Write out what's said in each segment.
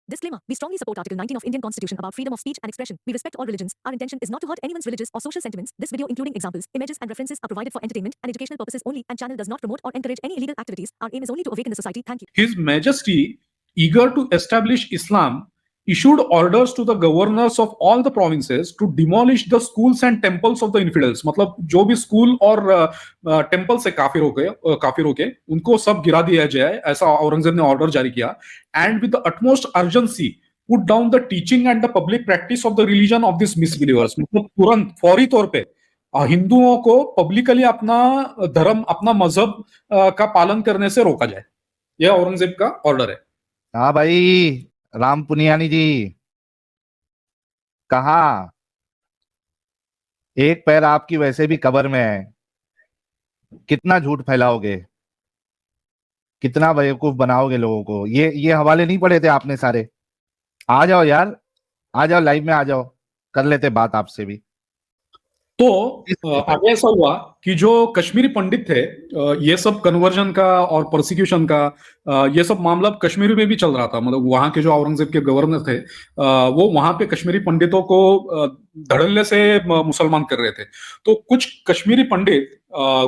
Disclaimer: We strongly support Article 19 of Indian Constitution about freedom of speech and expression. We respect all religions. Our intention is not to hurt anyone's religious or social sentiments. This video, including examples, images, and references, are provided for entertainment and educational purposes only, and channel does not promote or encourage any illegal activities. Our aim is only to awaken the society. Thank you. His Majesty, eager to establish Islam, issued orders to the governors of all the provinces to demolish the schools and temples of the infidels. मतलब जो भी school और temple से काफिर होके उनको सब गिरा दिया जाए, ऐसा औरंगजेब ने ऑर्डर जारी किया. And with the utmost urgency put down the teaching and the public practice of the religion of this misbelievers. मतलब तुरंत फौरी तौर पे हिंदुओं को पब्लिकली अपना धर्म, अपना मजहब का पालन करने से रोका जाए. यह औरंगजेब का ऑर्डर है. हाँ भाई, राम पुनियानी जी कहा, एक पैर आपकी वैसे भी कब्र में है, कितना झूठ फैलाओगे, कितना बेवकूफ बनाओगे लोगों को. ये हवाले नहीं पढ़े थे आपने सारे? आ जाओ यार, आ जाओ, लाइव में आ जाओ, कर लेते बात आपसे भी. तो आगे ऐसा हुआ कि जो कश्मीरी पंडित थे, ये सब कन्वर्जन का और प्रोसिक्यूशन का ये सब मामला कश्मीर में भी चल रहा था. मतलब वहां के जो औरंगजेब के गवर्नर थे, वो वहां पे कश्मीरी पंडितों को धड़ल्ले से मुसलमान कर रहे थे. तो कुछ कश्मीरी पंडित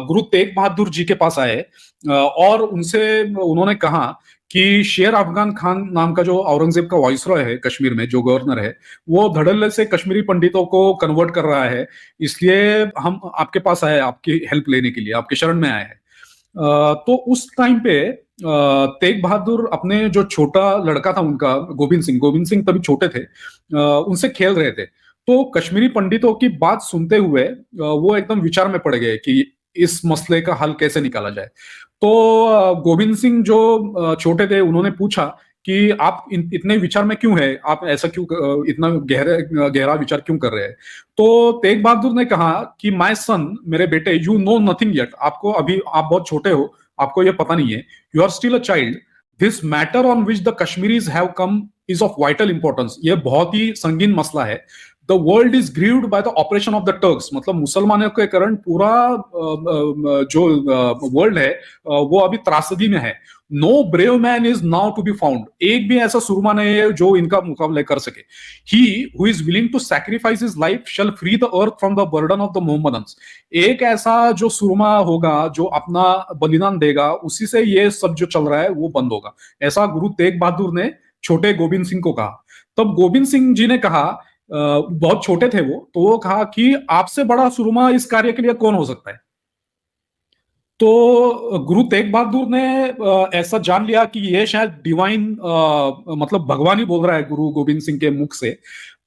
गुरु तेग बहादुर जी के पास आए और उन्होंने कहा कि शेर अफगान खान नाम का जो औरंगजेब का वाइसरॉय है कश्मीर में, जो गवर्नर है, वो धड़ल्ले से कश्मीरी पंडितों को कन्वर्ट कर रहा है, इसलिए हम आपके पास आए, आपकी हेल्प लेने के लिए, आपके शरण में आए हैं. तो उस टाइम पे तेग बहादुर अपने जो छोटा लड़का था उनका, गोविंद सिंह तभी छोटे थे, उनसे खेल रहे थे. तो कश्मीरी पंडितों की बात सुनते हुए वो एकदम विचार में पड़ गए कि इस मसले का हल कैसे निकाला जाए. तो गोविंद सिंह जो छोटे थे, उन्होंने पूछा कि आप इतने विचार में क्यों है, आप ऐसा क्यों, इतना गहरा विचार क्यों कर रहे हैं. तो तेग बहादुर ने कहा कि माय सन, मेरे बेटे, यू नो नथिंग येट, आप बहुत छोटे हो, आपको ये पता नहीं है, you are still a child. This matter on which the Kashmiris have come is of vital importance. ये बहुत ही संगीन मसला है. The world is grieved by the operation of the Turks. मतलब मुसलमानों के कारण पूरा जो वर्ल्ड है वो अभी त्रासदी में है. No brave man is now to be found. एक भी ऐसा सुरमा नहीं है जो इनका मुकाबला कर सके. He who is willing to sacrifice his life shall free the earth from the burden of the Mohammedans. एक ऐसा जो सुरमा होगा, जो अपना बलिदान देगा, उसी से ये सब जो चल रहा है वो बंद होगा. ऐसा गुरु तेग बहादुर ने छोटे गोविंद सिंह को कहा. तब गोविंद सिंह जी ने कहा, बहुत छोटे थे वो, तो वो कहा कि आपसे बड़ा सुरमा इस कार्य के लिए कौन हो सकता है. तो गुरु तेग बहादुर ने ऐसा जान लिया कि ये शायद डिवाइन, मतलब भगवान ही बोल रहा है गुरु गोविंद सिंह के मुख से.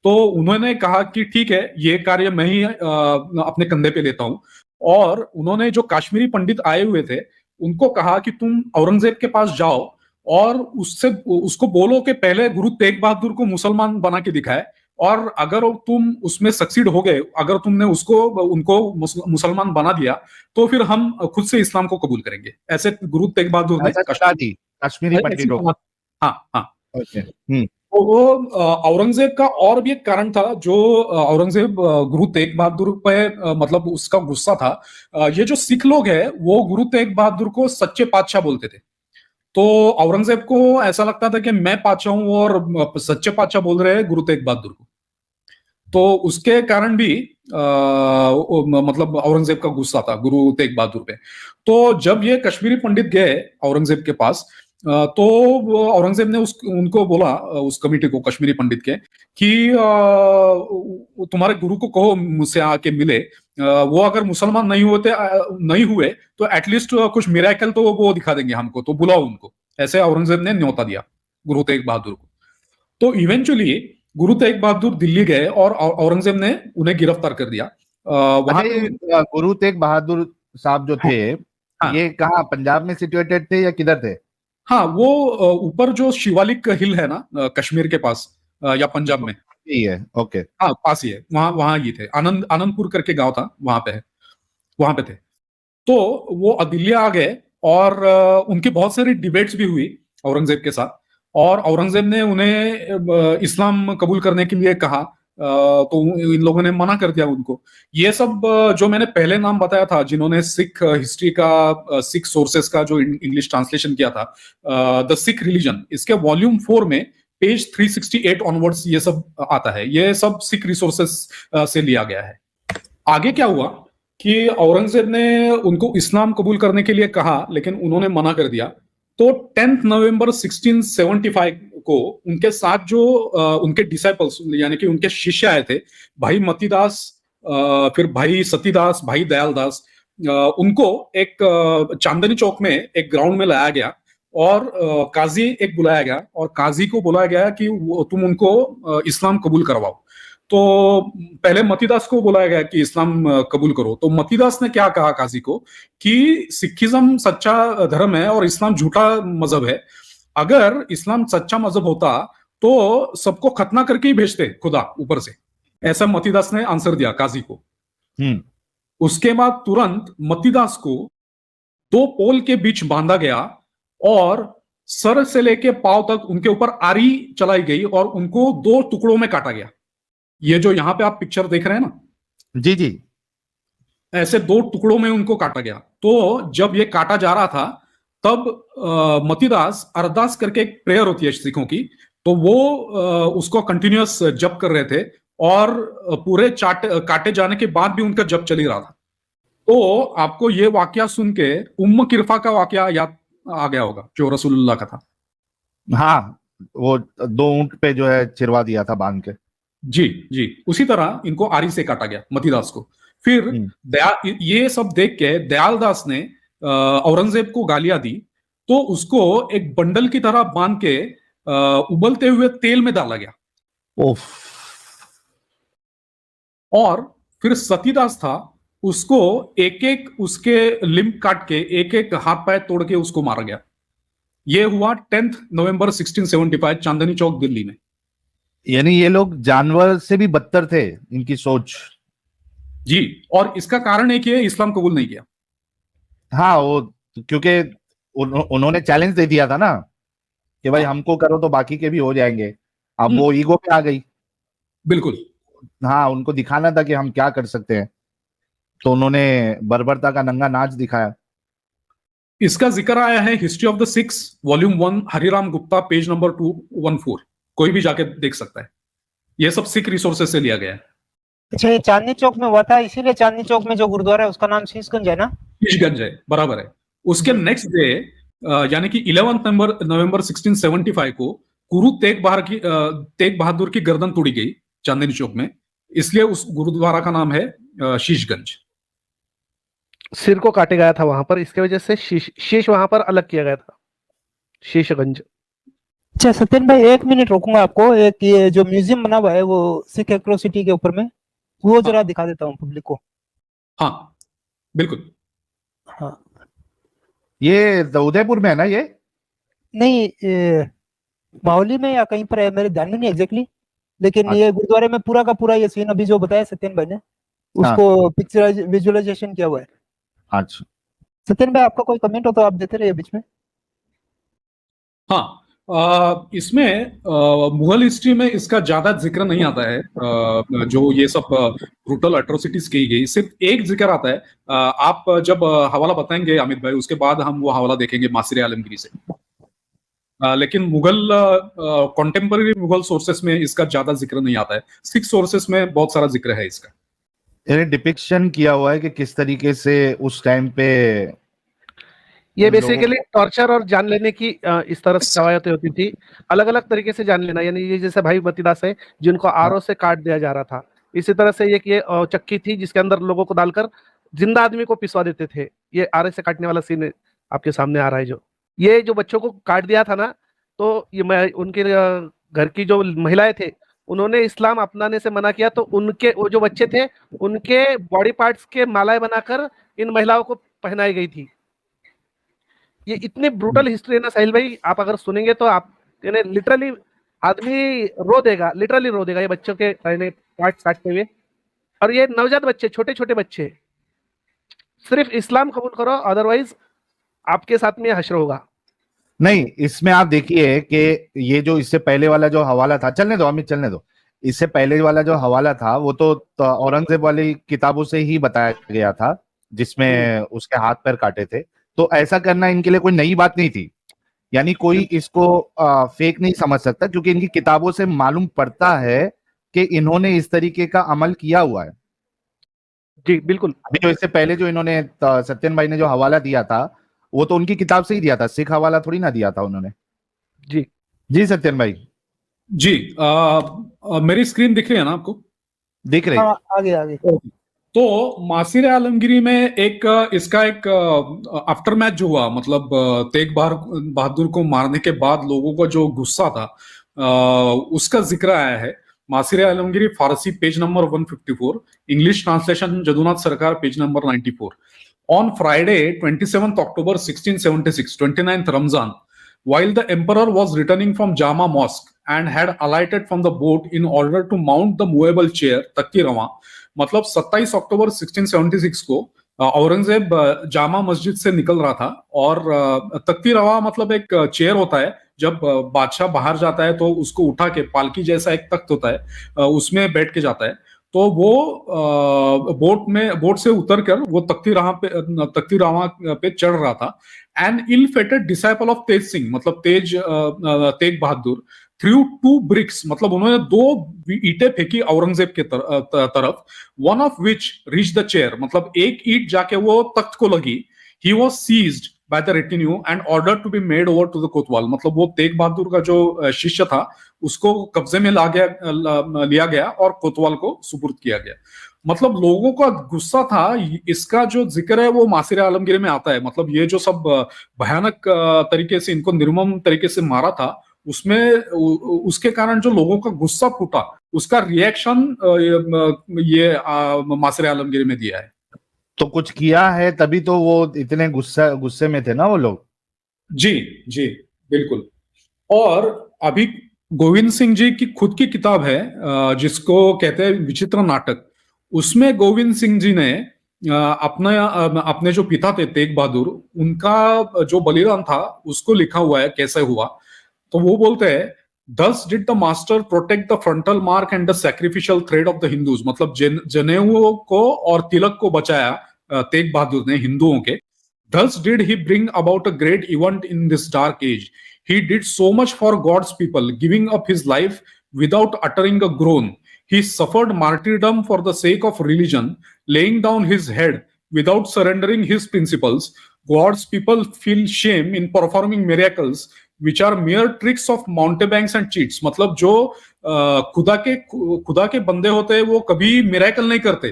तो उन्होंने कहा कि ठीक है, ये कार्य मैं ही अपने कंधे पे लेता हूं. और उन्होंने जो कश्मीरी पंडित आए हुए थे उनको कहा कि तुम औरंगजेब के पास जाओ और उसको बोलो कि पहले गुरु तेग बहादुर को मुसलमान बना के दिखाए, और अगर तुम उसमें सक्सीड हो गए, अगर तुमने उनको मुसलमान बना दिया, तो फिर हम खुद से इस्लाम को कबूल करेंगे. ऐसे गुरु तेग बहादुर ने कश्मीरी पंडितों. हाँ. तो वो औरंगजेब का और भी एक कारण था, जो औरंगजेब गुरु तेग बहादुर पे मतलब उसका गुस्सा था. ये जो सिख लोग हैं वो गुरु तेग बहादुर को सच्चे पातशाह बोलते थे. तो औरंगजेब को ऐसा लगता था कि मैं पातशाह हूं और सच्चे पातशाह बोल रहे हैं गुरु तेग बहादुर को. तो उसके कारण भी मतलब औरंगजेब का गुस्सा था गुरु तेग बहादुर पे. तो जब ये कश्मीरी पंडित गए औरंगजेब के पास, तो औरंगजेब ने उनको बोला, उस कमिटी को, कश्मीरी पंडित के, कि तुम्हारे गुरु को कहो मुझसे आके मिले. वो अगर मुसलमान नहीं हुए तो एटलीस्ट कुछ मिरेकल तो वो दिखा देंगे हमको, तो बुलाओ उनको. ऐसे औरंगजेब ने न्योता दिया गुरु तेग बहादुर को. तो इवेंचुअली गुरु तेग बहादुर दिल्ली गए और औरंगजेब ने उन्हें गिरफ्तार कर दिया. गुरु तेग बहादुर साहब जो थे, ये कहाँ, पंजाब में सिचुएटेड थे या किधर थे? हाँ, वो ऊपर जो शिवालिक हिल है ना, कश्मीर के पास या पंजाब में ही है. ओके. हाँ, पास ही है. वहां ये थे, आनंदपुर करके गांव था, वहां पे थे. तो वो दिल्ली आ गए और उनकी बहुत सारी डिबेट्स भी हुई औरंगजेब के साथ, और औरंगजेब ने उन्हें इस्लाम कबूल करने के लिए कहा. तो इन लोगों ने मना कर दिया उनको. ये सब जो मैंने पहले नाम बताया था, जिन्होंने सिख हिस्ट्री का, सिख सोर्सेस का जो इंग्लिश ट्रांसलेशन किया था, द सिख रिलीजन, इसके वॉल्यूम 4 में पेज 368 ऑनवर्ड्स ये सब आता है। ये सब सिख रिसोर्सेस से लिया गया है। आगे क्या हुआ कि औरंगजेब ने उनको इस्लाम कबूल करने के लिए कहा, लेकिन उन्होंने मना कर दिया। तो 10 नवंबर 1675 को उनके साथ जो उनके डिसाइपल्स यानी कि उनके शिष्य आए थे, भाई मतीदास, फिर भाई सतीदास, भाई दयालदास, उनको एक चांदनी चौक में एक ग्राउंड में लाया गया और काजी एक बुलाया गया और काजी को बुलाया गया कि तुम उनको इस्लाम कबूल करवाओ। तो पहले मतीदास को बुलाया गया कि इस्लाम कबूल करो। तो मतीदास ने क्या कहा काजी को कि सिखिज्म सच्चा धर्म है और इस्लाम झूठा मजहब है। अगर इस्लाम सच्चा मजहब होता तो सबको खतना करके ही भेजते खुदा ऊपर से। ऐसा मतीदास ने आंसर दिया काजी को। उसके बाद तुरंत मतीदास को 2 पोल के बीच बांधा गया और सर से लेके पांव तक उनके ऊपर आरी चलाई गई और उनको 2 टुकड़ों में काटा गया। ये जो यहां पे आप पिक्चर देख रहे हैं ना, जी जी, ऐसे 2 टुकड़ों में उनको काटा गया। तो जब ये काटा जा रहा था तब मतीदास अरदास करके एक प्रेयर होती है सिखों की, तो वो उसको कंटिन्यूअस जप कर रहे थे और पूरे काटे जाने के बाद भी उनका जप चल ही रहा था। तो आपको ये वाकया सुन के उम्म किरफा का वाकया याद आ गया होगा जो रसूलुल्लाह का था। हाँ, वो 2 ऊंट पे जो है चिरवा दिया था बांध के। जी जी, उसी तरह इनको आरी से काटा गया मतीदास को। फिर ये सब देख के दयालदास ने औरंगजेब को गालियां दी, तो उसको एक बंडल की तरह बांध के उबलते हुए तेल में डाला गया। ओफ। और फिर सतीदास था, उसको एक एक उसके लिम्ब काट के एक एक हाथ पैर तोड़ के उसको मारा गया। यह हुआ 10 नवंबर 1675 चांदनी चौक दिल्ली में। यानी ये लोग जानवर से भी बदतर थे, इनकी सोच। जी, और इसका कारण है कि इस्लाम कबूल नहीं किया। हाँ, वो क्योंकि उन्होंने चैलेंज दे दिया था ना कि भाई हमको करो तो बाकी के भी हो जाएंगे। अब वो ईगो पे आ गई। बिल्कुल। हाँ, उनको दिखाना था कि हम क्या कर सकते हैं, तो उन्होंने बर्बरता का नंगा नाच दिखाया। इसका जिक्र आया है history of the six volume 1 Hariram Gupta page number 214। कोई भी जाके देख सकता है। ये सब सिख रिसोर्सेस से लिया गया है। अच्छा, ये चांदनी चौक में हुआ था, इसीलिए चांदनी चौक में जो गुरुद्वारा है उसका नाम शीशगंज है ना? शीशगंज है, बराबर है। उसके नेक्स्ट डे यानी कि 11 नवंबर 1675 को गुरु तेग बहादुर की गर्दन तोड़ी गई चांदनी चौक में, इसलिए उस गुरुद्वारा का नाम है शीशगंज। सिर को काटे गया था वहां पर, इसके वजह से शीश वहां पर अलग किया गया था, शीशगंज। अच्छा सत्यन भाई, 1 मिनट रोकूंगा आपको। एक ये जो म्यूजियम बना हुआ है वो सिख एट्रोसिटी के ऊपर में, वो जरा दिखा देता हूँ पब्लिक को। हाँ बिल्कुल। हाँ, ये उदयपुर में है ना? ये नहीं, माहौली में या कहीं पर है, मेरे ध्यान में नहीं एग्जैक्टली, लेकिन अच्छा। ये गुरुद्वारे में पूरा का पूरा ये सीन अभी जो बताया सत्यन भाई ने, उसको पिक्चर विजुअलाइजेशन किया हुआ है। अच्छा सत्यन भाई, आपका कोई कमेंट हो तो आप देते रहिए बीच में। हाँ, इसमें मुगल हिस्ट्री में इसका ज्यादा जिक्र नहीं आता है। जो ये सब ब्रूटल एट्रोसिटीज की गई, सिर्फ एक जिक्र आता है। आप जब हवाला बताएंगे अमित भाई, उसके बाद हम वो हवाला देखेंगे मासिर आलमगीरी से। लेकिन मुगल कॉन्टेम्पररी मुगल सोर्सेस में इसका ज्यादा जिक्र नहीं आता है। सिख सोर्सेस में बहुत सारा जिक्र है इसका। डिपिक्शन किया हुआ है कि किस तरीके से उस टाइम पे ये बेसिकली टॉर्चर और जान लेने की इस तरह से कवायतें होती थी, अलग अलग तरीके से जान लेना। यानी ये जैसे भाई मतीदास है जिनको आरओ से काट दिया जा रहा था, इसी तरह से एक ये चक्की थी जिसके अंदर लोगों को डालकर जिंदा आदमी को पिसवा देते थे। ये आरओ से काटने वाला सीन आपके सामने आ रहा है। जो ये जो बच्चों को काट दिया था ना, तो ये उनके घर की जो महिलाएं थे उन्होंने इस्लाम अपनाने से मना किया, तो उनके वो जो बच्चे थे उनके बॉडी पार्ट्स के मालाएं बनाकर इन महिलाओं को पहनाई गई थी। ये इतनी ब्रूटल हिस्ट्री है ना साहिल भाई, आप अगर सुनेंगे तो आप लिटरली आदमी रो देगा, लिटरली रो देगा ये बच्चों के पार्ट्स काटते हुए। और ये नवजात बच्चे, छोटे छोटे बच्चे, सिर्फ इस्लाम कबूल करो अदरवाइज आपके साथ में हश्र होगा। नहीं, इसमें आप देखिए कि ये जो इससे पहले वाला जो हवाला था, चलने दो अमित, चलने दो। इससे पहले वाला जो हवाला था वो तो औरंगजेब वाली किताबों से ही बताया गया था, जिसमें उसके हाथ पैर काटे थे। तो ऐसा करना इनके लिए कोई नई बात नहीं थी। यानी कोई इसको फेक नहीं समझ सकता, क्योंकि इनकी किताबों से मालूम पड़ता है कि इन्होंने इस तरीके का अमल किया हुआ है। जी बिल्कुल। अभी जो इससे पहले जो इन्होंने सत्यन भाई ने जो हवाला दिया था, वो तो उनकी किताब से ही दिया था, सिख हवाला थोड़ी ना दिया था उन्होंने। जी जी सत्यन भाई। जी, मेरी स्क्रीन दिख रही है ना आपको? दिख रही। हाँ, आगे आगे। तो मासिर आलमगीरी में एक इसका एक आफ्टर मैच जो हुआ, मतलब तेग बहादुर को मारने के बाद लोगों का जो गुस्सा था, उसका जिक्र आया है। Maasir Alamgiri Farsi page number 154, English translation Jadunath Sarkar page number 94। On Friday, 27th October 1676, 29th Ramzan, while the emperor was returning from Jama Mosque and had alighted from the boat in order to mount the movable chair, Takki Rawa, मतलब 27 अक्टूबर 1676 को औरंगजेब जामा मस्जिद से निकल रहा था, और तख्ती रवा मतलब एक चेयर होता है, जब बादशाह बाहर जाता है तो उसको उठा के पालकी जैसा एक तख्त होता है, उसमें बैठ के जाता है। तो वो बोट से उतर कर वो तख्ती रावा पे चढ़ रहा था। An ill fated disciple of Tej Singh, मतलब तेग बहादुर, थ्रू 2 ब्रिक्स, मतलब उन्होंने 2 ईंटें फेंकी औरंगजेब के तरफ। One of which reach the chair, मतलब एक ईंट जाके वो तख्त को लगी। He was seized by the retinue and order to be made over to the kotwal, मतलब वो तेग बहादुर का जो शिष्य था उसको कब्जे में लिया गया और कोतवाल को सुपुर्द किया गया। मतलब लोगों का गुस्सा था। इसका जो जिक्र है वो मासिर आलमगीर में आता है। मतलब ये जो सब भयानक तरीके से इनको निर्मम तरीके से मारा था, उसमें उसके कारण जो लोगों का गुस्सा फूटा, उसका रिएक्शन ये मासिर आलमगीर में दिया है। तो कुछ किया है तभी तो वो इतने गुस्से में थे ना वो लोग। जी जी बिल्कुल। और अभी गोविंद सिंह जी की खुद की किताब है जिसको कहते हैं विचित्र नाटक। उसमें गोविंद सिंह जी ने अपने जो पिता थे तेग बहादुर, उनका जो बलिदान था उसको लिखा हुआ है कैसे हुआ। तो वो बोलते हैं, Thus did the master protect the frontal mark and the sacrificial thread of the Hindus, मतलब जनेऊ को और तिलक को बचाया तेग बहादुर ने हिंदुओं के। Thus did he bring about a great event in this dark age. He did so much for God's people, giving up his life without uttering a groan. He suffered martyrdom for the sake of religion, laying down his head without surrendering his principles. God's people feel shame in performing miracles which are mere tricks of mountebanks and cheats. मतलब जो खुदा के बंदे होते हैं वो कभी miracle नहीं करते,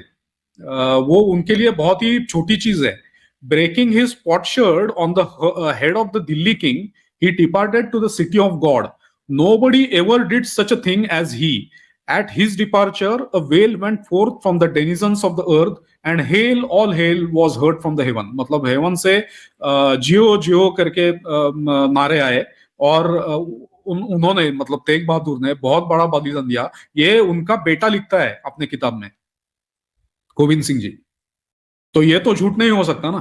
वो उनके लिए बहुत ही छोटी चीज है। Breaking his potsherd on the head of the Delhi king, he departed to the city of God. Nobody ever did such a thing as he. At his departure, a wail went forth from the denizens of the earth, and hail, all hail was heard from the heaven. मतलब haven से जियो जियो करके नारे आए, और उन्होंने मतलब तेग बहादुर ने बहुत बड़ा बलिदान दिया। ये उनका बेटा लिखता है अपने किताब में, गोविंद सिंह जी। तो ये तो झूठ नहीं हो सकता ना।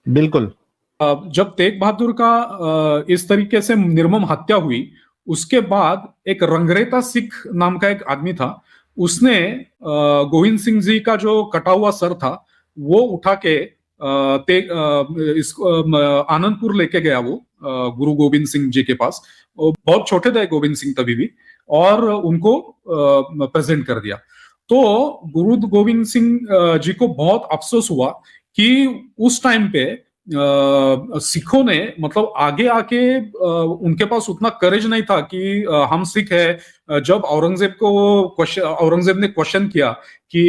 बिल्कुल। जब तेग बहादुर का इस तरीके से निर्मम हत्या हुई, उसके बाद एक रंगरेता सिख नाम का एक आदमी था, उसने गोविंद सिंह जी का जो कटा हुआ सर था वो उठा के आनंदपुर लेके गया, वो गुरु गोविंद सिंह जी के पास। बहुत छोटे थे गोविंद सिंह तभी भी, और उनको प्रेजेंट कर दिया। तो गुरु गोविंद सिंह जी को बहुत अफसोस हुआ कि उस टाइम पे सिखों ने मतलब आगे आके उनके पास उतना करेज नहीं था कि हम सिख है। जब औरंगजेब ने क्वेश्चन किया कि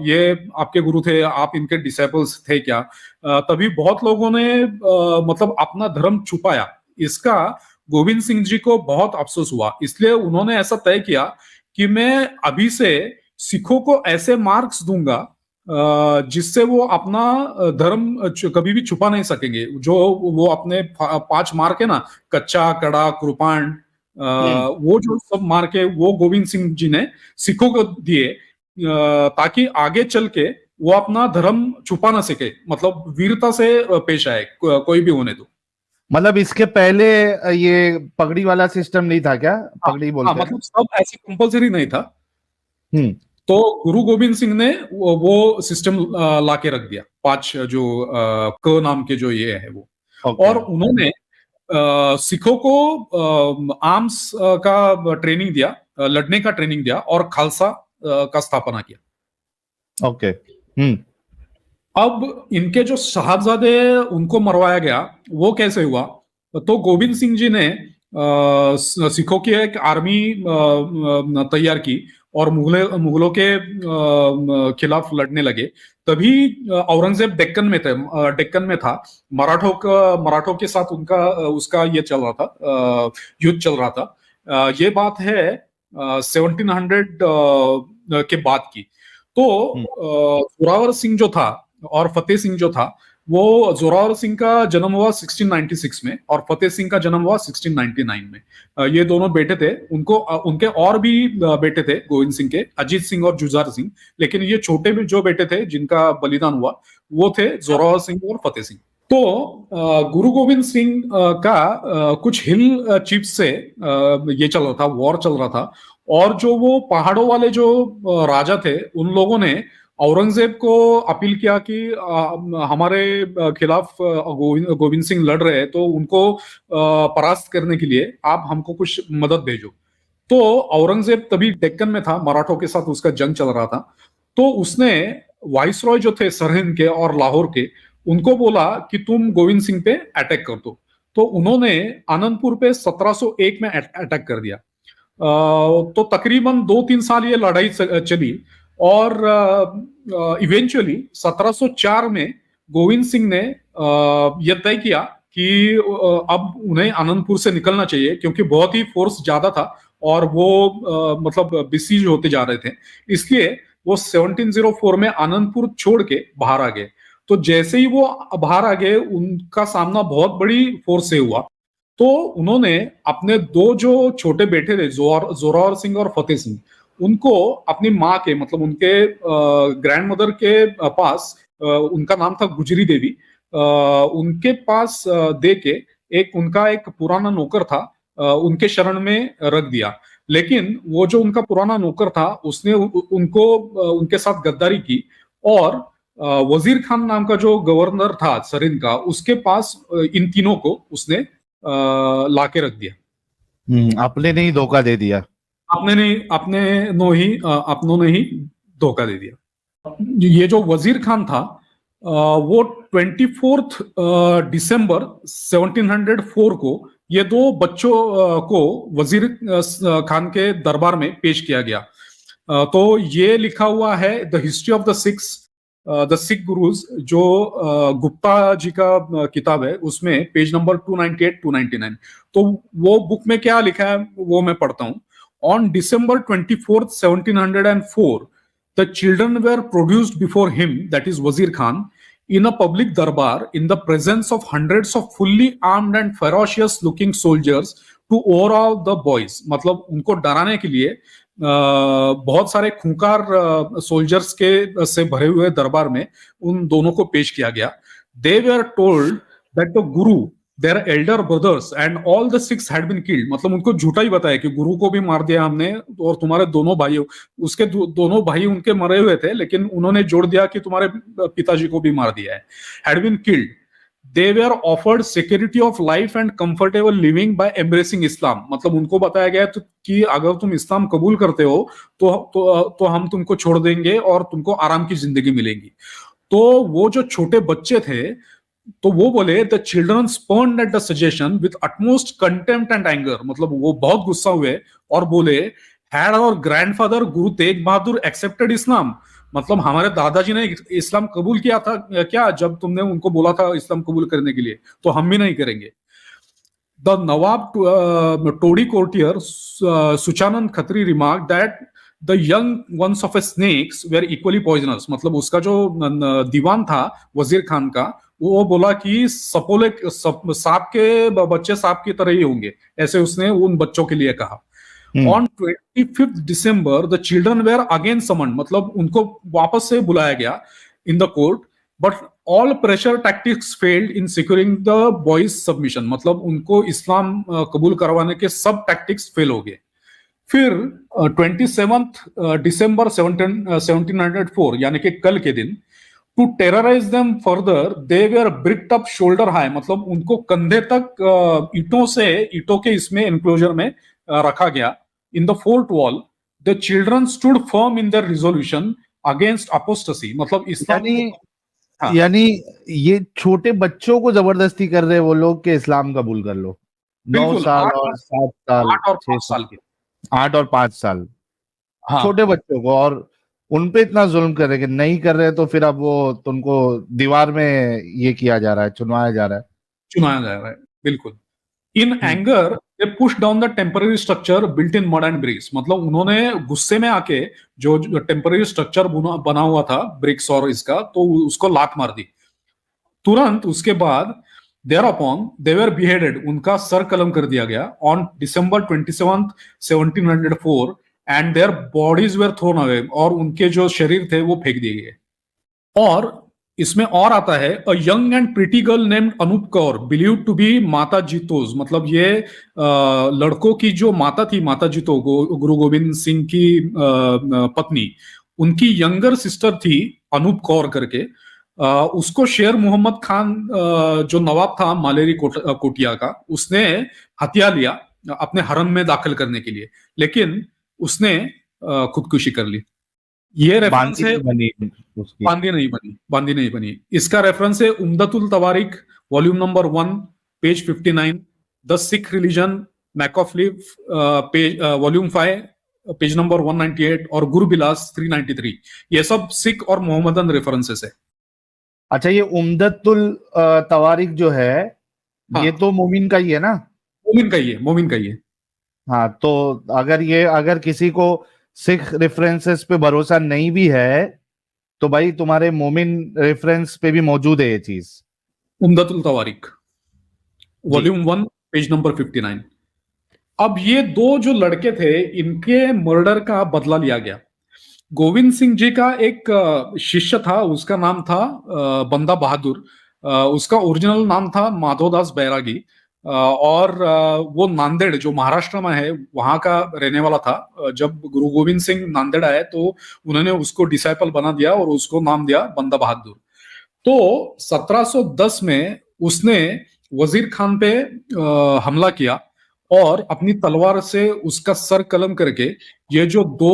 ये आपके गुरु थे, आप इनके डिसाइपल्स थे क्या, तभी बहुत लोगों ने मतलब अपना धर्म छुपाया। इसका गोविंद सिंह जी को बहुत अफसोस हुआ, इसलिए उन्होंने ऐसा तय किया कि मैं अभी से सिखों को ऐसे मार्क्स दूंगा जिससे वो अपना धर्म कभी भी छुपा नहीं सकेंगे। जो वो अपने 5 मार्क है ना, कच्चा, कड़ा, कृपाण, वो जो सब मार्क है वो गोविंद सिंह जी ने सिखों को दिए ताकि आगे चल के वो अपना धर्म छुपा ना सके, मतलब वीरता से पेश आए कोई भी होने दो। मतलब इसके पहले ये पगड़ी वाला सिस्टम नहीं था क्या? पगड़ी बोलते हैं। मतलब सब ऐसे कंपलसरी नहीं था। तो गुरु गोविंद सिंह ने वो सिस्टम लाके रख दिया, 5 जो क नाम के जो ये है वो। और उन्होंने सिखों को आर्म्स का ट्रेनिंग दिया, लड़ने का ट्रेनिंग दिया और खालसा का स्थापना किया। ओके। अब इनके जो साहबजादे उनको मरवाया गया वो कैसे हुआ? तो गोविंद सिंह जी ने सिखों की एक आर्मी तैयार की और मुगलों के खिलाफ लड़ने लगे। तभी औरंगजेब डेक्कन में था। मराठों के साथ उसका ये चल रहा था, युद्ध चल रहा था। ये बात है 1700 के बाद की। तो जोरावर सिंह जो था और फतेह सिंह जो था, वो जोरावर सिंह का जन्म हुआ 1696 में और फतेह सिंह का जन्म हुआ 1699 में। ये दोनों बेटे थे। उनके और भी बेटे थे गोविंद सिंह के, अजीत सिंह और जुझार सिंह। लेकिन ये छोटे में जो बेटे थे जिनका बलिदान हुआ वो थे जोरावर सिंह और फतेह सिंह। तो गुरु गोविंद सिंह का कुछ हिल चीफ्स से ये चल रहा था, वॉर चल रहा था। और जो वो पहाड़ों वाले जो राजा थे उन लोगों ने औरंगजेब को अपील किया कि हमारे खिलाफ गोविंद सिंह लड़ रहे हैं, तो उनको परास्त करने के लिए आप हमको कुछ मदद भेजो। तो औरंगजेब तभी डेक्कन में था, मराठों के साथ उसका जंग चल रहा था। तो उसने वाइसरॉय जो थे सरहिंद के और लाहौर के, उनको बोला कि तुम गोविंद सिंह पे अटैक कर दो। तो उन्होंने आनंदपुर पे 1701 में अटैक कर दिया। तो तकरीबन 2-3 साल ये लड़ाई चली और इवेंचुअली 1704 में गोविंद सिंह ने यह तय किया कि अब उन्हें आनंदपुर से निकलना चाहिए, क्योंकि बहुत ही फोर्स ज्यादा था और वो मतलब बिसीज होते जा रहे थे। इसलिए वो 1704 में आनंदपुर छोड़ के बाहर आ गए। तो जैसे ही वो बाहर आ गए, उनका सामना बहुत बड़ी फोर्स से हुआ। तो उन्होंने अपने दो जो छोटे बेटे थे, जोरावर सिंह और फतेह सिंह, उनको अपनी माँ के मतलब उनके ग्रैंड मदर के पास, उनका नाम था गुजरी देवी, उनके पास दे के उनका एक पुराना नौकर था, उनके शरण में रख दिया। लेकिन वो जो उनका पुराना नौकर था उसने उनके साथ गद्दारी की और वजीर खान नाम का जो गवर्नर था सरहिंद का, उसके पास इन तीनों को उसने लाके रख दिया। आपने नहीं धोखा दे दिया। अपनों ने ही धोखा दे दिया। ये जो वजीर खान था वो 24 दिसंबर 1704 को ये दो बच्चों को वजीर खान के दरबार में पेश किया गया। तो ये लिखा हुआ है the history of the Sikh gurus, जो गुप्ता जी का किताब है, उसमें पेज नंबर 298-299। तो वो बुक में क्या लिखा है वो मैं पढ़ता हूं। On December 24th, 1704, the children were produced before him, that is Wazir Khan, in a public darbar in the presence of hundreds of fully armed and ferocious looking soldiers to overawe the boys। मतलब उनको डराने के लिए बहुत सारे खूंखार soldiers के से भरे हुए दरबार में उन दोनों को पेश किया गया। They were told that the Guru, their elder brothers and all the six had been killed। मतलब उनको झूठा ही बताया कि गुरु को भी मार दिया हमने और तुम्हारे दोनों भाई, उसके दोनों भाई उनके मरे हुए थे, लेकिन उन्होंने जोड़ दिया कि तुम्हारे पिताजी को भी मार दिया है। had been killed। They were offered security of life and comfortable living by embracing Islam। मतलब उनको बताया गया तो कि अगर तुम इस्लाम कबूल करते हो तो हम तुमको छोड़ देंगे और तुमको आराम की जिंदगी मिलेगी। तो वो जो छोटे बच्चे थे तो वो बोले the children spurned at the suggestion with utmost contempt and anger. मतलब वो बहुत गुस्सा हुए और बोले had our grandfather Guru Tegh Bahadur accepted इस्लाम। मतलब हमारे दादाजी ने इस्लाम कबूल किया था क्या जब तुमने उनको बोला था इस्लाम कबूल करने के लिए? तो हम भी नहीं करेंगे। The Nawab toady courtier Suchanand Khatri remark that the young ones of a snakes were equally poisonous. मतलब उसका जो दीवान था वजीर खान का, वो बोला कि सांप के बच्चे सांप की तरह ही होंगे, ऐसे उसने उन बच्चों के लिए कहा। On 25th December, the children were again summoned। मतलब उनको वापस से बुलाया गया in the court, but all pressure tactics failed in securing the boys' submission। मतलब उनको इस्लाम कबूल करवाने के सब टैक्टिक्स फेल हो गए। फिर 27th December 1704 यानी कि कल के दिन to terrorize them further they were bricked up shoulder high, मतलब उनको कंधे तक ईटों के इसमें एनक्लोजर में रखा गया. In the fourth wall the children stood firm in their resolution against apostasy. मतलब इस्लाम, हाँ. यानी ये छोटे बच्चों को जबरदस्ती कर रहे हैं वो लोग के इस्लाम कबूल कर लो. 9 साल और 7 साल 8 और 5 साल के, 8 और 5 साल, हाँ. छोटे बच्चों को, और उनपे इतना जुल्म कर रहे कि नहीं कर रहे तो फिर अब वो तुमको दीवार में ये किया जा रहा है, चुनवाया जा रहा है. बिल्कुल. In anger they push down the temporary structure built in mud and bricks. मतलब उन्होंने गुस्से में आके जो टेम्पररी स्ट्रक्चर बना हुआ था ब्रिक्स और इसका, तो उसको लात मार दी. तुरंत उसके बाद thereupon they were beheaded, उनका सर कलम कर दिया गया on December 27, 1704 and their bodies were thrown away, और उनके जो शरीर थे वो फेंक दिए गए. और इसमें और आता है a young and pretty girl named Anup Kaur believed to be Mata Jitoji. मतलब ये लड़कों की जो माता थी, माता जीतो, गुरु गोविंद सिंह की पत्नी, उनकी यंगर सिस्टर थी अनूप कौर करके. उसको शेर मोहम्मद खान जो नवाब था मालेरी कोटिया का, उसने हथिया लिया अपने हरम में दाखिल करने के लिए, लेकिन उसने खुदकुशी कर ली. ये रेफरेंस है, बांदी नहीं बनी. इसका रेफरेंस है Umdatul Tawarikh volume number 1 page 59, the Sikh religion Macauliffe volume 5 page number 198 और गुरबिलास 393. ये सब सिख और मोहम्मदन रेफरेंसेस है. अच्छा, ये उम्दतुल तवारिक जो है, हाँ. ये तो मोमिन का ही है ना? मोमिन का ही है. हाँ, तो अगर किसी को सिख रेफरेंसेस पे भरोसा नहीं भी है तो भाई तुम्हारे मोमिन रेफरेंस पे भी मौजूद है ये चीज. उम्दतुल तवारिक वॉल्यूम 1 पेज नंबर 59. अब ये दो जो लड़के थे, इनके मर्डर का बदला लिया गया. गोविंद सिंह जी का एक शिष्य था, उसका नाम था बंदा बहादुर. उसका ओरिजिनल नाम था माधोदास बैरागी. और वो नांदेड़ जो महाराष्ट्र में है वहां का रहने वाला था. जब गुरु गोविंद सिंह नांदेड़ आए तो उन्होंने उसको डिसाइपल बना दिया और उसको नाम दिया बंदा बहादुर. तो 1710 में उसने वजीर खान पे हमला किया और अपनी तलवार से उसका सर कलम करके ये जो दो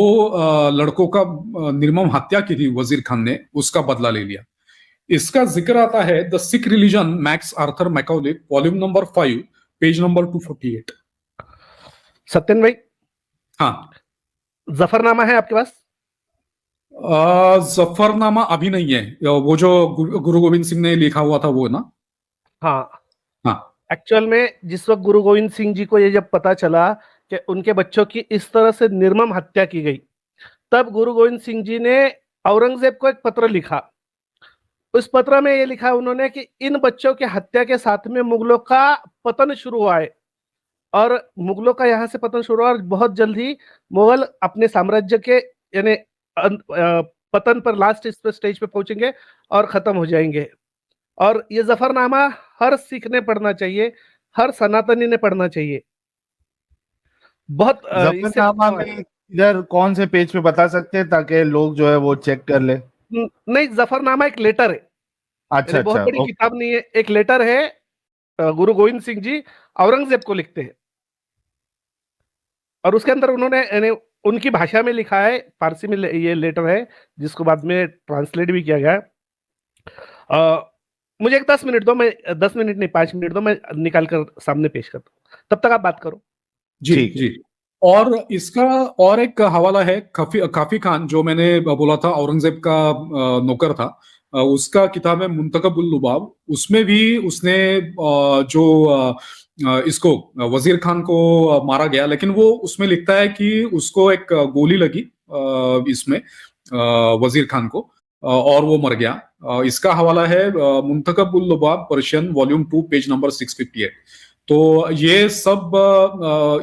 लड़कों का निर्मम हत्या की थी वजीर खान ने, उसका बदला ले लिया. इसका जिक्र आता है the Sikh religion Max Arthur Macauliffe volume number 5 page number 248. Satyan भाई, हाँ, जफरनामा है आपके पास? जफरनामा अभी नहीं है. वो जो गुरु गोविंद सिंह ने लिखा हुआ था वो ना. हाँ. हाँ, एक्चुअल में जिस वक्त गुरु गोविंद सिंह जी को ये जब पता चला कि उनके बच्चों की इस तरह से निर्मम हत्या की गई, तब गुरु गोविंद सिंह जी ने औरंगजेब को एक पत्र लिखा. उस पत्र में ये लिखा उन्होंने कि इन बच्चों की हत्या के साथ में मुगलों का पतन शुरू हुआ है, और मुगलों का यहाँ से पतन शुरू हुआ और बहुत जल्द ही मुगल अपने साम्राज्य के यानी पतन पर लास्ट स्टेज पे पहुंचेंगे और खत्म हो जाएंगे. और ये जफरनामा हर सिख ने पढ़ना चाहिए, हर सनातनी ने पढ़ना चाहिए. बहुत जफरनामा में इधर कौन से पेज पे बता सकते हैं ताकि लोग जो है वो चेक कर ले? नहीं, जफरनामा एक लेटर है. अच्छा, बहुत बड़ी किताब नहीं है, एक लेटर है. गुरु गोविंद सिंह जी औरंगजेब को लिखते हैं और उसके अंदर उन्होंने उनकी भाषा में लिखा है, फारसी में ये लेटर है जिसको बाद में ट्रांसलेट भी किया गया है. मुझे एक 10 मिनट दो, मैं 10 मिनट नहीं 5 मिनट दो, मैं निकाल कर सामने पेश करता हूँ, तब तक आप बात करो. जी जी. और इसका और एक हवाला है काफी खान, जो मैंने बोला था औरंगजेब का नौकर था. उसका किताब है मुंतखब उल लुबाब. उसमें भी उसने जो इसको वजीर खान को मारा गया, लेकिन वो उसमें लिखता है कि उसको एक गोली लगी इसमें वजीर खान को और वो मर गया. इसका हवाला है मुंतखब उल लुबाब पर्शियन वॉल्यूम 2 पेज नंबर 658. तो ये सब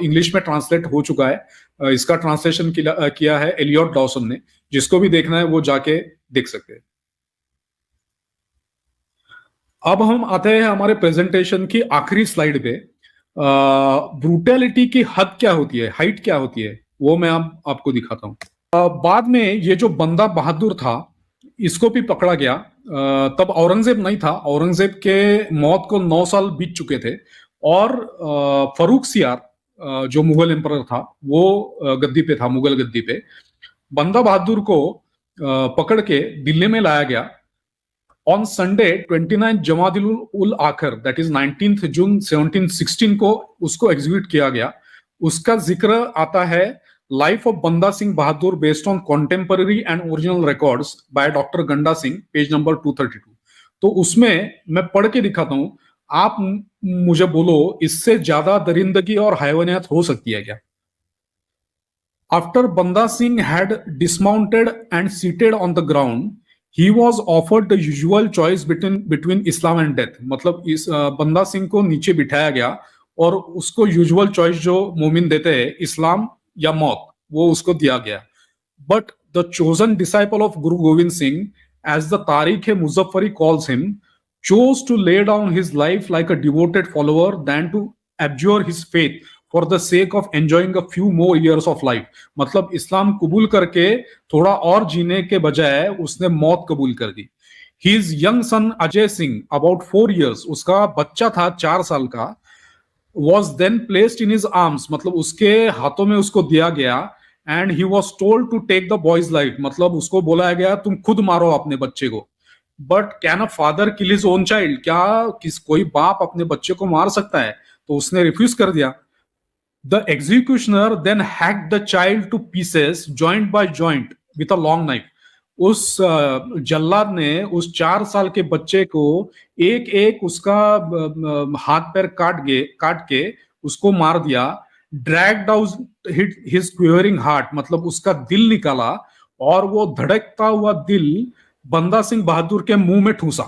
इंग्लिश में ट्रांसलेट हो चुका है. इसका ट्रांसलेशन किया है एलियट डॉसन ने. जिसको भी देखना है वो जाके देख सकते हैं. अब हम आते हैं हमारे प्रेजेंटेशन की आखिरी स्लाइड पे. ब्रूटैलिटी की हद क्या होती है, हाइट क्या होती है, वो मैं आपको दिखाता हूं. बाद में ये जो बंदा बहादुर था, इसको भी पकड़ा गया तब औरंगजेब नहीं था। औरंगजेब के मौत को 9 साल बीत चुके थे और फरूक सियार जो मुगल एम्परर था वो गद्दी पे था, मुगल गद्दी पे। बंदा बहादुर को पकड़ के दिल्ली में लाया गया। ऑन संडे 29 जमादिल उल आखिर दैट इज 19 जून 1716 को उसको एग्जीक्यूट किया गया। उसका जिक्र आता है life of Banda Singh Bahadur based on contemporary and original records by doctor Ganda Singh, page number 232। तो उसमें मैं पढ़ के दिखाता हूं, आप मुझे बोलो इससे ज्यादा दरिंदगी और हैवानियत हो सकती है क्या? आफ्टर बंदा Singh had dismounted and seated on the ground, he was offered the usual choice between Islam and death। मतलब इस बंदा सिंह को नीचे बिठाया गया और उसको यूजुअल चॉइस जो मोमिन देते हैं, इस्लाम या मौत, वो उसको दिया गया। But the chosen disciple of Guru Gobind Singh, as the Tarikh Muzaffari calls him, chose to lay down his life like a devoted follower than to abjure his faith for the sake of enjoying a few more years of life। मतलब इस्लाम कबूल करके थोड़ा और जीने के बजाय उसने मौत कबूल कर दी। His young son Ajay Singh, about 4 years, उसका बच्चा था 4 साल का, was then placed in his arms, मतलब उसके हाथों में उसको दिया गया। and he was told to take the boy's life, मतलब उसको बोला गया तुम खुद मारो अपने बच्चे को। But can a father kill his own child? क्या कोई बाप अपने बच्चे को मार सकता है? तो उसने रिफ्यूज कर दिया। The executioner then hacked the child to pieces joint by joint with a long knife. उस जल्लाद ने उस 4 साल के बच्चे को एक एक उसका हाथ पैर काट के उसको मार दिया। Dragged out his quarrying heart, मतलब उसका दिल निकाला और वो धड़कता हुआ दिल बंदा सिंह बहादुर के मुंह में ठूसा।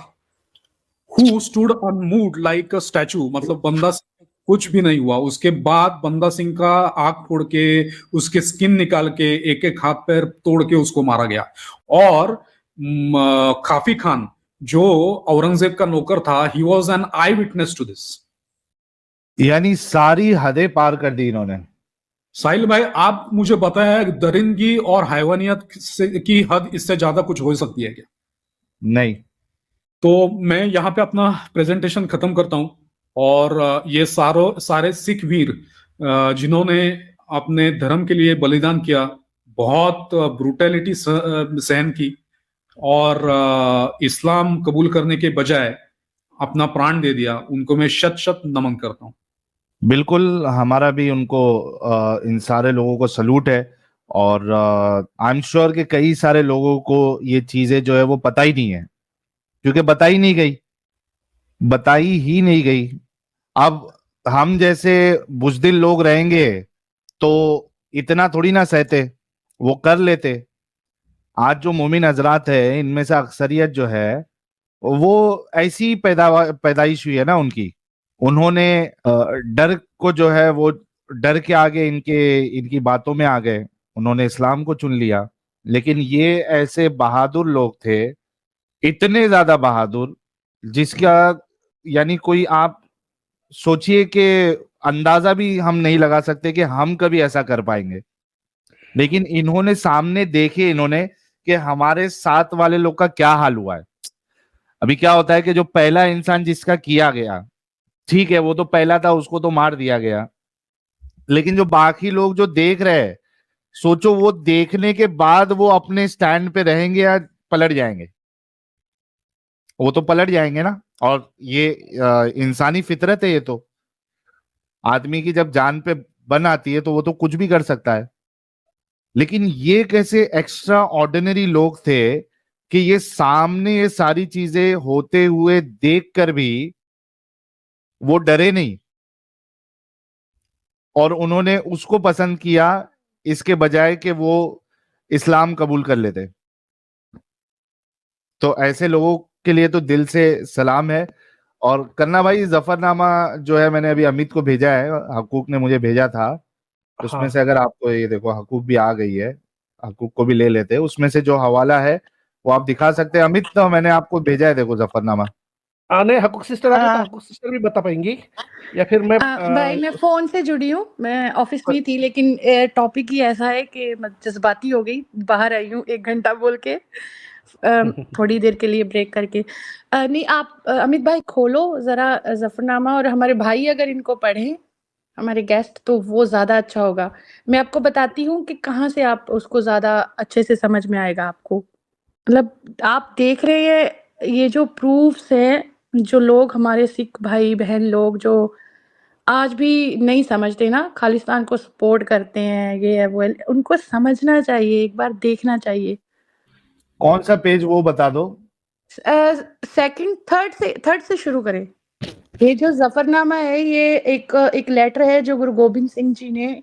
Who stood unmoved like a statue, मतलब बंदा सिंह कुछ भी नहीं हुआ। उसके बाद बंदा सिंह का आंख फोड़ के उसके स्किन निकाल के एक एक हाथ पैर तोड़ के उसको मारा गया। और काफी खान जो औरंगजेब का नौकर था, he was an eyewitness to this। यानी सारी हदें पार कर दी इन्होंने। साहिल भाई, आप मुझे बताया दरिंदगी और हैवानियत की हद इससे ज्यादा कुछ हो सकती है क्या? नहीं। तो मैं यहाँ पे अपना प्रेजेंटेशन खत्म करता हूँ। और ये सारे सिख वीर जिन्होंने अपने धर्म के लिए बलिदान किया, बहुत ब्रूटैलिटी सहन की और इस्लाम कबूल करने के बजाय अपना प्राण दे दिया, उनको मैं शत शत नमन करता हूँ। बिल्कुल, हमारा भी उनको इन सारे लोगों को सलूट है। और आई एम श्योर कि कई सारे लोगों को ये चीजें जो है वो पता ही नहीं है, क्योंकि बताई ही नहीं गई। अब हम जैसे बुजदिल लोग रहेंगे तो इतना थोड़ी ना सहते, वो कर लेते। आज जो मोमिन हजरात है, इनमें से अक्सरियत जो है वो ऐसी पैदाइश हुई है ना उनकी, उन्होंने डर को जो है वो डर के आगे इनकी बातों में आ गए, उन्होंने इस्लाम को चुन लिया। लेकिन ये ऐसे बहादुर लोग थे, इतने ज्यादा बहादुर, जिसका यानी कोई आप सोचिए कि अंदाजा भी हम नहीं लगा सकते कि हम कभी ऐसा कर पाएंगे। लेकिन इन्होंने सामने देखे कि हमारे साथ वाले लोग का क्या हाल हुआ है। अभी क्या होता है कि जो पहला इंसान जिसका किया गया, ठीक है वो तो पहला था, उसको तो मार दिया गया, लेकिन जो बाकी लोग जो देख रहे हैं, सोचो वो देखने के बाद वो अपने स्टैंड पे रहेंगे या पलट जाएंगे? वो तो पलट जाएंगे ना। और ये इंसानी फितरत है, ये तो आदमी की जब जान पे बन आती है तो वो तो कुछ भी कर सकता है। लेकिन ये कैसे एक्स्ट्रा ऑर्डिनरी लोग थे कि ये सामने ये सारी चीजें होते हुए देखकर भी वो डरे नहीं और उन्होंने उसको पसंद किया इसके बजाय कि वो इस्लाम कबूल कर लेते। तो ऐसे लोगों के लिए तो दिल से सलाम है। और कन्ना भाई, जफरनामा जो है मैंने अभी अमित को भेजा है, हकूक ने मुझे भेजा था, उसमें से अगर आपको ये देखो हकूक भी आ गई है, हकूक को भी ले लेते हैं, उसमें से जो हवाला है वो आप दिखा सकते हैं। अमित, तो मैंने आपको भेजा है, देखो जफरनामा। नहीं, हकूक सिस्टर आ गई तो हकूक सिस्टर भी बता पाएंगी या फिर मैं भाई मैं फोन से जुड़ी हूँ, मैं ऑफिस में थी, लेकिन टॉपिक ही ऐसा है कि मैं जज्बाती हो गई, बाहर आई हूँ 1 घंटा बोल के। थोड़ी देर के लिए ब्रेक करके। नहीं आप अमित भाई खोलो ज़रा ज़फ़रनामा और हमारे भाई अगर इनको पढ़ें, हमारे गेस्ट, तो वो ज़्यादा अच्छा होगा। मैं आपको बताती हूँ कि कहाँ से आप उसको ज़्यादा अच्छे से समझ में आएगा आपको। मतलब आप देख रहे हैं ये जो प्रूफ्स हैं, जो लोग हमारे सिख भाई-बहन लोग जो आज भी नहीं समझते ना, खालिस्तान को सपोर्ट करते हैं, ये है, वो है, उनको समझना चाहिए, एक बार देखना चाहिए। कौन सा पेज वो बता दो। सेकंड थर्ड से शुरू करें। ये जो ज़फ़रनामा है ये एक लेटर है जो गुरु गोबिंद सिंह जी ने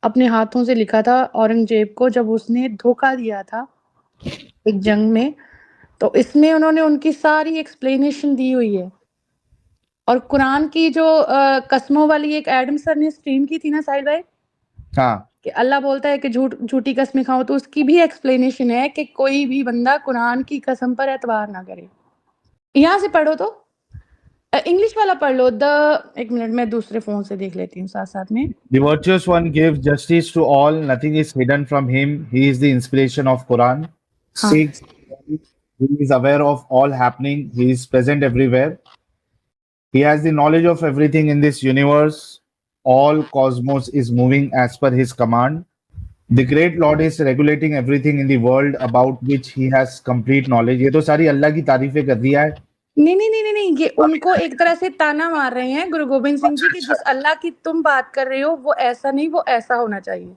अपने हाथों से लिखा था औरंगज़ेब को जब उसने धोखा दिया था एक जंग में। तो इसमें उन्होंने उनकी सारी एक्सप्लेनेशन दी हुई है। और कुरान की जो कस्मों वाली एक एडम सर ने स्ट्रीम की थी ना साहिल भाई, हाँ, कि अल्लाह बोलता है कि झूठी कसमें खाओ, तो उसकी भी एक्सप्लेनेशन है कि कोई भी बंदा कुरान की कसम पर एतबार ना करे। यहाँ से पढ़ो तो इंग्लिश वाला पढ़ लो। एक मिनट मैं दूसरे फोन से देख लेती हूँ साथ साथ में। the virtuous one gives justice to all, nothing is hidden from him, he is the inspiration of Quran. हाँ। Seeks, he is aware of all happening, he is present everywhere, he has the knowledge of everything in this universe, all cosmos is moving as per his command. The great Lord is regulating everything in the world about which he has complete knowledge. ये तो सारी अल्लाह की तारीफें कर दिया है। नहीं, ये उनको एक तरह से ताना मार रहे हैं गुरु गोबिंद सिंह जी कि जिस अल्लाह की तुम बात कर रहे हो वो ऐसा नहीं, वो ऐसा होना चाहिए।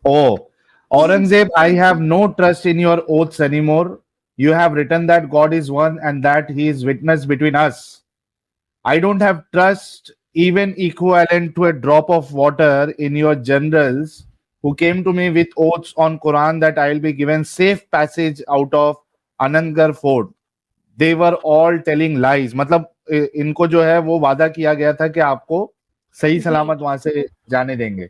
Oh, Aurangzeb, I have no trust in your oaths anymore. You have written that God is one and that he is witness between us. I don't have trust even equivalent to a drop of water in your generals who came to me with oaths on Quran that I will be given safe passage out of Anandgarh fort. They were all telling lies. मतलब इनको जो है वो वादा किया गया था कि आपको सही सलामत वहां से जाने देंगे।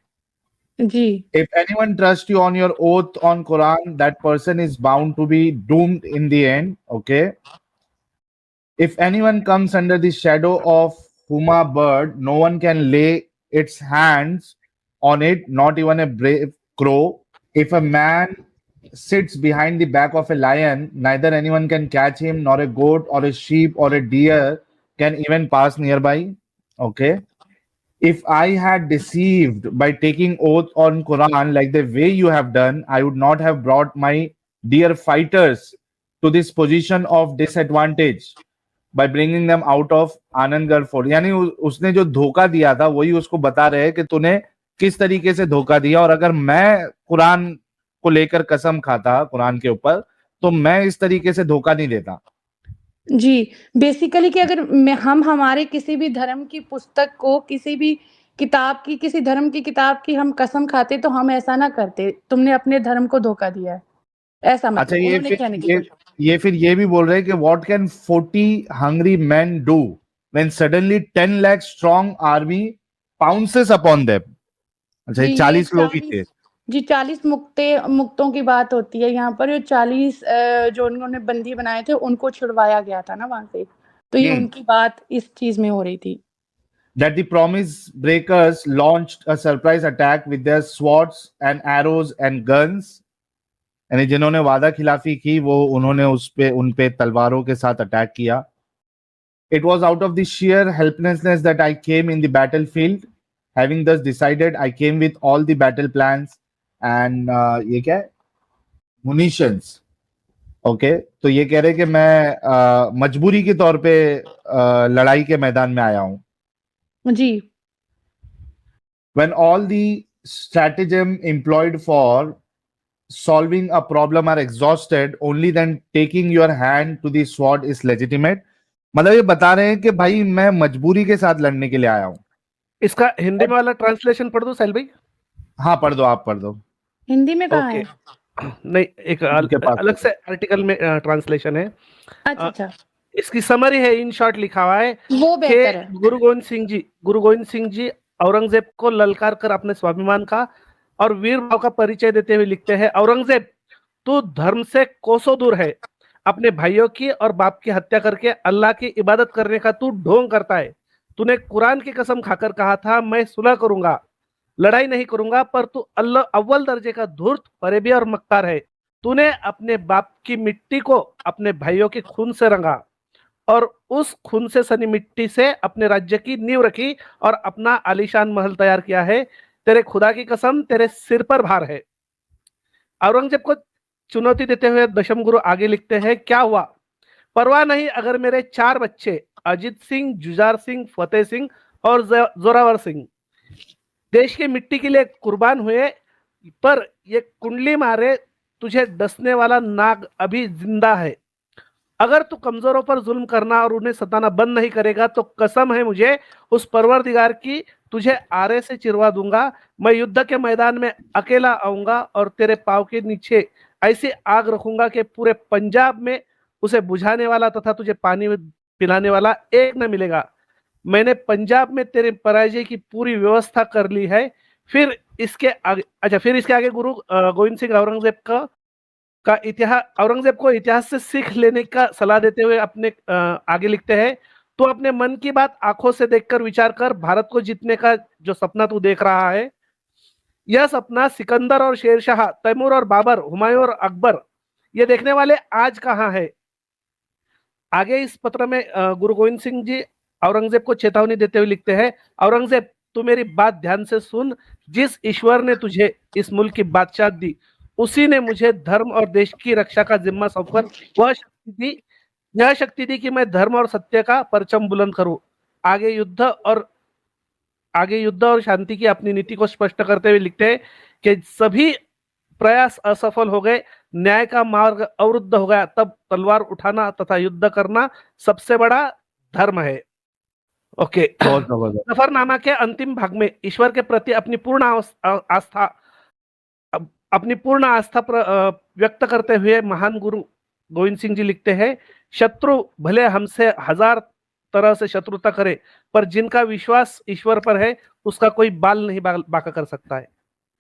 जी। If anyone trusts you on your oath on Quran, that person is bound to be doomed in the end. Okay. If anyone comes under the shadow of Huma bird, no one can lay its hands on it, not even a brave crow. If a man sits behind the back of a lion, neither anyone can catch him, nor a goat or a sheep or a deer can even pass nearby. Okay. If I had deceived by taking oath on Quran like the way you have done, I would not have brought my dear fighters to this position of disadvantage by bringing them out of Anandgarh fort. यानी उसने जो धोखा दिया था वही उसको बता रहे हैं कि तूने किस तरीके से धोखा दिया, और अगर मैं कुरान को लेकर कसम खाता कुरान के ऊपर तो मैं इस तरीके से धोखा नहीं देता। जी, बेसिकली कि अगर हम हमारे किसी भी धर्म की पुस्तक को, किसी भी किताब की, किसी धर्म की किताब की हम कसम खाते तो हम ऐसा ना करते। तुमने अपने धर्म को धोखा दिया है, ऐसा मतलब अच्छा, ये उन्होंने कहने की कोशिश। फिर ये भी बोल रहे हैं कि what can 40 hungry men do when suddenly 10 lakh strong army pounces upon them. अच्छा, जी, ये ये 40 लोग ही थे। जी 40 मुक्तों की बात होती है यहाँ पर। 40 जो उन्होंने बंदी बनाए थे उनको छुड़वाया गया था ना वहां से, तो ये उनकी बात इस चीज में हो रही थी। That the promise breakers launched a surprise attack with their swords and arrows and guns. यानी जिन्होंने वादा खिलाफी की वो उन्होंने उन पे तलवारों के साथ अटैक किया। It was out of the sheer helplessness that I came in the battlefield. Having thus decided, I came with all the battle plans and ये क्या है? Munitions. Okay, तो ये कह रहे कि मैं मजबूरी के तौर पे लड़ाई के मैदान में आया हूं। जी। When all the stratagem employed for solving a problem are exhausted, only then taking your hand to the sword is legitimate. मतलब ये बता रहे हैं कि भाई मैं मजबूरी के साथ लड़ने के लिए आया हूं। इसका हिंदी में वाला ट्रांसलेशन पढ़ दो साहिल भाई। हाँ, पढ़ दो, आप पढ़ दो। हिंदी में कहाँ है? नहीं, एक अलग से आर्टिकल में ट्रांसलेशन है। अच्छा। इसकी समरी है, इन शॉर्ट लिखा हुआ है वो बेहतर है। गुरु गोविंद सिंह जी औरंगजेब को ललकार कर अपने स्वाभिमान का और वीर भाव का परिचय देते हुए लिखते हैं, औरंगजेब तू धर्म से कोसों दूर है, अपने भाइयों की और बाप की हत्या करके अल्लाह की इबादत करने का तू ढोंग करता है। तूने कुरान की कसम खाकर कहा था मैं सुलह करूंगा, लड़ाई नहीं करूंगा, पर तू अव्वल दर्जे का धूर्त, फरेबी और मक्कार है। तूने अपने बाप की मिट्टी को अपने भाइयों के खून से रंगा और उस खून से सनी मिट्टी से अपने राज्य की नींव रखी और अपना आलीशान महल तैयार किया है। तेरे खुदा की कसम, तेरे सिर पर भार है। औरंगजेब को चुनौती देते हुए दशम गुरु आगे लिखते हैं, क्या हुआ? परवाह नहीं अगर मेरे 4 बच्चे अजीत सिंह, जुझार सिंह, फतेह सिंह और जोरावर सिंह देश की मिट्टी के लिए कुर्बान हुए, पर ये कुंडली मारे तुझे डसने वाला नाग अभी जिंदा है। अगर तू कमजोरों पर जुल्म करना और उन्हें सताना बंद नहीं करेगा तो कसम है मुझे उस परवरदिगार की, तुझे आरे से चिरवा दूंगा। मैं युद्ध के मैदान में अकेला आऊंगा और तेरे पांव के नीचे ऐसी आग रखूंगा कि पूरे पंजाब में उसे बुझाने वाला तथा तुझे पानी पिलाने वाला एक न मिलेगा। मैंने पंजाब में तेरे पराजय की पूरी व्यवस्था कर ली है। फिर इसके आगे गुरु गोविंद सिंह औरंगजेब का इतिहास, औरंगजेब को इतिहास से सीख लेने का सलाह देते हुए अपने आगे लिखते हैं, तो अपने मन की बात आंखों से देखकर विचार कर। भारत को जीतने का जो सपना तू देख रहा है, यह सपना सिकंदर और शेरशाह, तैमूर और बाबर, हुमायूं और अकबर ये देखने वाले आज कहाँ है? आगे इस पत्र में गुरु गोविंद सिंह जी औरंगजेब को चेतावनी देते हुए लिखते हैं, औरंगजेब तू मेरी बात ध्यान से सुन। जिस ईश्वर ने तुझे इस मुल्क की बादशाह दी, उसी ने मुझे धर्म और देश की रक्षा का जिम्मा सौंपकर यह शक्ति दी कि मैं धर्म और सत्य का परचम बुलंद करूं। आगे युद्ध और शांति की अपनी नीति को स्पष्ट करते हुए लिखते हैं कि सभी प्रयास असफल हो गए, न्याय का मार्ग अवरुद्ध हो गया, तब तलवार उठाना तथा युद्ध करना सबसे बड़ा धर्म है। ओके, जफरनामा के अंतिम भाग में ईश्वर के प्रति अपनी पूर्ण आस्था व्यक्त करते हुए महान गुरु गोविंद सिंह जी लिखते हैं, शत्रु भले हमसे 1000 तरह से शत्रुता करे, पर जिनका विश्वास ईश्वर पर है उसका कोई बाल नहीं बांका कर सकता है।